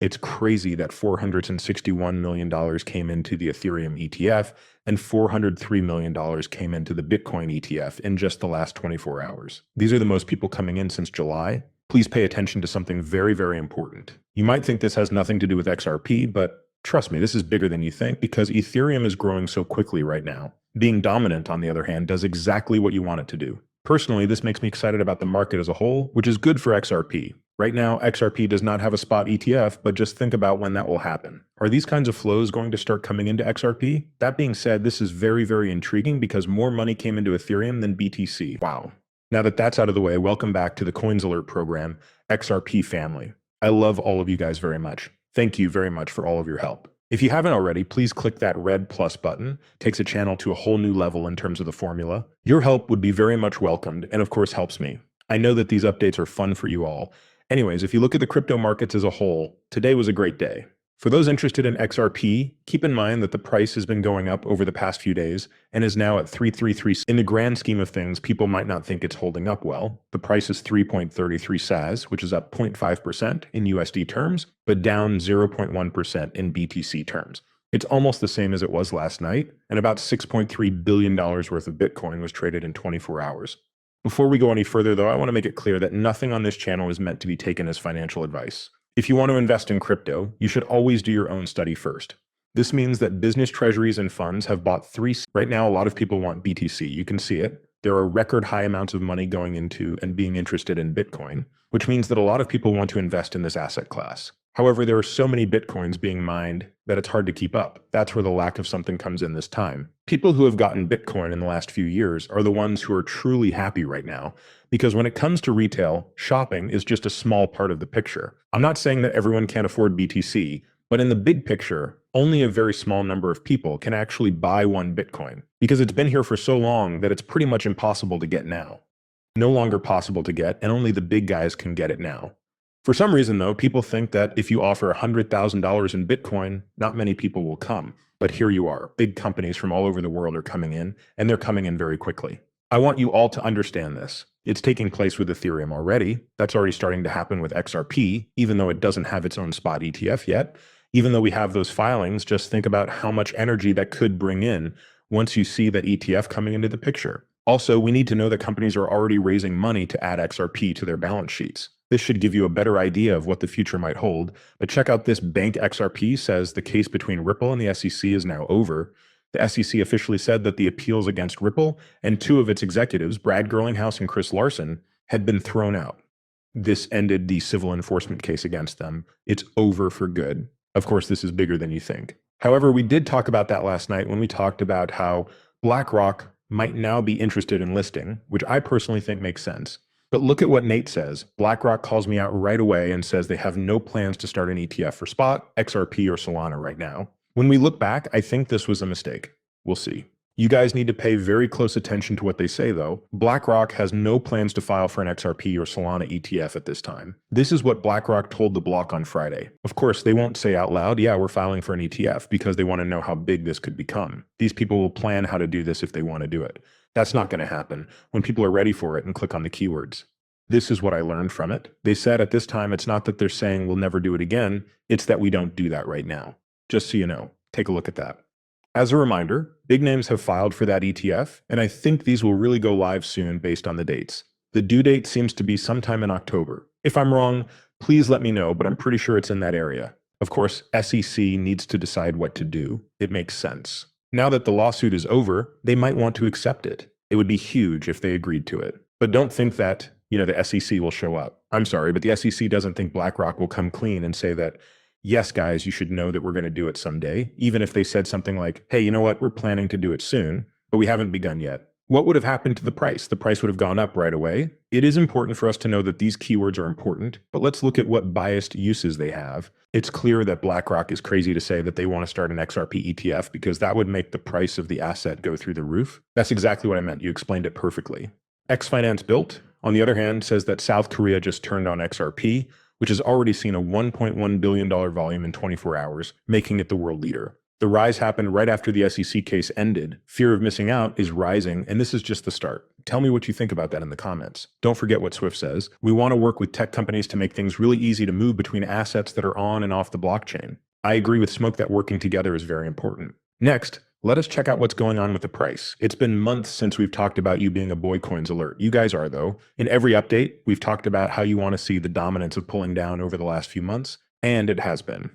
It's crazy that $461 million came into the Ethereum ETF and $403 million came into the Bitcoin ETF in just the last 24 hours. These are the most people coming in since July. Please pay attention to something very, very important. You might think this has nothing to do with XRP, but trust me, this is bigger than you think because Ethereum is growing so quickly right now. Being dominant, on the other hand, does exactly what you want it to do. Personally, this makes me excited about the market as a whole, which is good for XRP. Right now, XRP does not have a spot ETF, but just think about when that will happen. Are these kinds of flows going to start coming into XRP? That being said, this is very, very intriguing because more money came into Ethereum than BTC. Wow. Now that that's out of the way, welcome back to the Coins Alert program, XRP family. I love all of you guys very much. Thank you very much for all of your help. If you haven't already, please click that red plus button. It takes a channel to a whole new level in terms of the formula. Your help would be very much welcomed and of course helps me. I know that these updates are fun for you all. Anyways, if you look at the crypto markets as a whole, today was a great day. For those interested in XRP, keep in mind that the price has been going up over the past few days and is now at 333. In the grand scheme of things, people might not think it's holding up well. The price is 3.33 SAS, which is up 0.5% in USD terms, but down 0.1% in BTC terms. It's almost the same as it was last night, and about $6.3 billion worth of Bitcoin was traded in 24 hours. Before we go any further, though, I want to make it clear that nothing on this channel is meant to be taken as financial advice. If you want to invest in crypto, you should always do your own study first. This means that business treasuries and funds have bought right now, a lot of people want BTC. You can see it. There are record high amounts of money going into and being interested in Bitcoin, which means that a lot of people want to invest in this asset class. However, there are so many Bitcoins being mined that it's hard to keep up. That's where the lack of something comes in this time. People who have gotten Bitcoin in the last few years are the ones who are truly happy right now, because when it comes to retail, shopping is just a small part of the picture. I'm not saying that everyone can't afford BTC, but in the big picture, only a very small number of people can actually buy one Bitcoin, because it's been here for so long that it's pretty much impossible to get now. No longer possible to get, and only the big guys can get it now. For some reason, though, people think that if you offer $100,000 in Bitcoin, not many people will come. But here you are. Big companies from all over the world are coming in, and they're coming in very quickly. I want you all to understand this. It's taking place with Ethereum already. That's already starting to happen with XRP, even though it doesn't have its own spot ETF yet. Even though we have those filings, just think about how much energy that could bring in once you see that ETF coming into the picture. Also, we need to know that companies are already raising money to add XRP to their balance sheets. This should give you a better idea of what the future might hold. But check out this. Bank XRP says the case between Ripple and the SEC is now over. The SEC officially said that the appeals against Ripple and two of its executives, Brad Garlinghouse and Chris Larsson, had been thrown out. This ended the civil enforcement case against them. It's over for good. Of course, this is bigger than you think. However, we did talk about that last night when we talked about how BlackRock might now be interested in listing, which I personally think makes sense. But look at what Nate says. BlackRock calls me out right away and says they have no plans to start an ETF for Spot, XRP, or Solana right now. When we look back, I think this was a mistake. We'll see. You guys need to pay very close attention to what they say, though. BlackRock has no plans to file for an XRP or Solana ETF at this time. This is what BlackRock told the block on Friday. Of course, they won't say out loud, yeah, we're filing for an ETF, because they want to know how big this could become. These people will plan how to do this if they want to do it. That's not going to happen when people are ready for it and click on the keywords. This is what I learned from it. They said at this time, it's not that they're saying we'll never do it again, it's that we don't do that right now. Just so you know, take a look at that. As a reminder, big names have filed for that ETF, and I think these will really go live soon based on the dates. The due date seems to be sometime in October. If I'm wrong, please let me know, but I'm pretty sure it's in that area. Of course, SEC needs to decide what to do. It makes sense. Now that the lawsuit is over, they might want to accept it. It would be huge if they agreed to it. But don't think that, the SEC will show up. I'm sorry, but the SEC doesn't think BlackRock will come clean and say that, yes, guys, you should know that we're going to do it someday, even if they said something like, hey, you know what, we're planning to do it soon, but we haven't begun yet. What would have happened to the price? The price would have gone up right away. It is important for us to know that these keywords are important, but let's look at what biased uses they have. It's clear that BlackRock is crazy to say that they want to start an XRP ETF because that would make the price of the asset go through the roof. That's exactly what I meant. You explained it perfectly. Xfinance Built, on the other hand, says that South Korea just turned on XRP, which has already seen a $1.1 billion volume in 24 hours, making it the world leader. The rise happened right after the SEC case ended. Fear of missing out is rising, and this is just the start. Tell me what you think about that in the comments. Don't forget what Swift says. We want to work with tech companies to make things really easy to move between assets that are on and off the blockchain. I agree with Smoke that working together is very important. Next, let us check out what's going on with the price. It's been months since we've talked about you being a boy coins alert. You guys are, though. In every update, we've talked about how you want to see the dominance of pulling down over the last few months, and it has been.